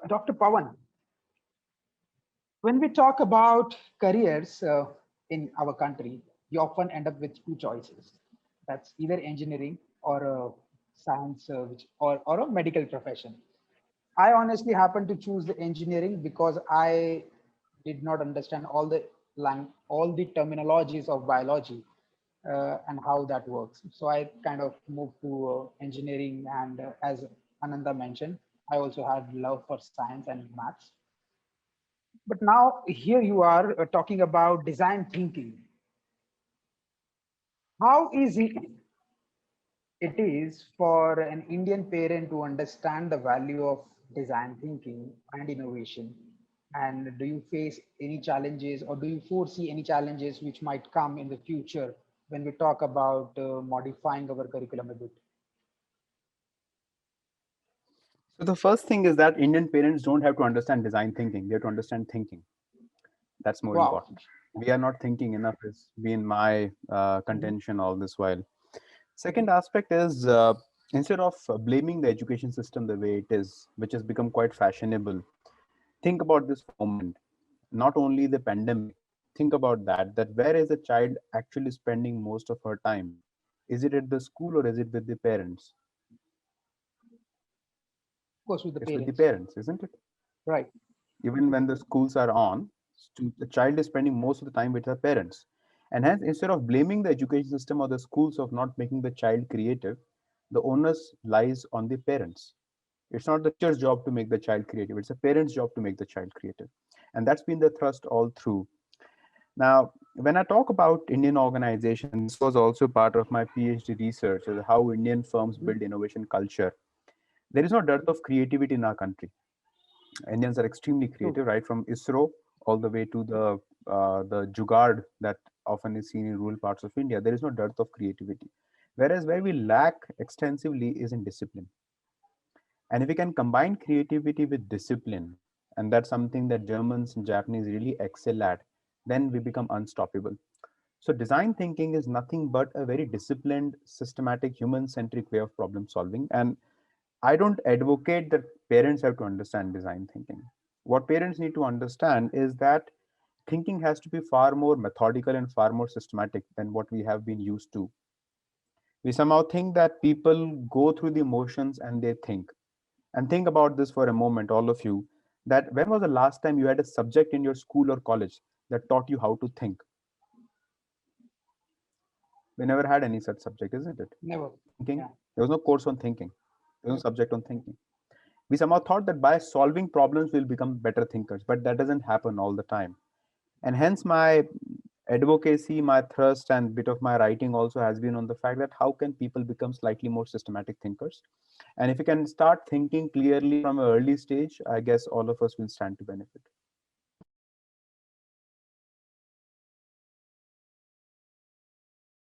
Dr. Pawan, when we talk about careers in our country, you often end up with two choices. That's either engineering or science, or a medical profession. I honestly happened to choose the engineering because I did not understand all the terminologies of biology and how that works. So I kind of moved to engineering, and as Ananda mentioned, I also had love for science and maths. But now here you are talking about design thinking. How easy it is for an Indian parent to understand the value of design thinking and innovation? And do you face any challenges, or do you foresee any challenges which might come in the future when we talk about modifying our curriculum a bit? So the first thing is that Indian parents don't have to understand design thinking; they have to understand thinking. That's more Wow. important. We are not thinking enough. Has been my Mhm. contention all this while. Second aspect is instead of blaming the education system the way it is, which has become quite fashionable, think about this for a moment. Not only the pandemic, think about that where is a child actually spending most of her time? Is it at the school or is it with the parents? Of course, with the It's with the parents. parents, isn't it? Right. Even when the schools are on, the child is spending most of the time with her parents. And hence, instead of blaming the education system or the schools of not making the child creative, the onus lies on the parents. It's not the teacher's job to make the child creative, it's a parent's job to make the child creative. And that's been the thrust all through. Now, when I talk about Indian organization, and this was also part of my PhD research, is how Indian firms Mhm. build innovation culture. There is no dearth of creativity in our country. Indians are extremely True. creative, right from ISRO all the way to the jugaad that often is seen in rural parts of India. There is no dearth of creativity. Whereas where we lack extensively is in discipline. And if we can combine creativity with discipline, and that's something that Germans and Japanese really excel at, then we become unstoppable. So design thinking is nothing but a very disciplined, systematic, human-centric way of problem solving. And I don't advocate that parents have to understand design thinking. What parents need to understand is that thinking has to be far more methodical and far more systematic than what we have been used to. We somehow think that people go through the motions and they think. And think about this for a moment, all of you, that when was the last time you had a subject in your school or college that taught you how to think? We never had any such subject, isn't it? Never. Thinking. Yeah. There was no course on thinking. There was no subject on thinking. We somehow thought that by solving problems we'll become better thinkers, but that doesn't happen all the time. And hence my advocacy, my thrust, and bit of my writing also has been on the fact that how can people become slightly more systematic thinkers? And if you can start thinking clearly from an early stage, I guess all of us will stand to benefit.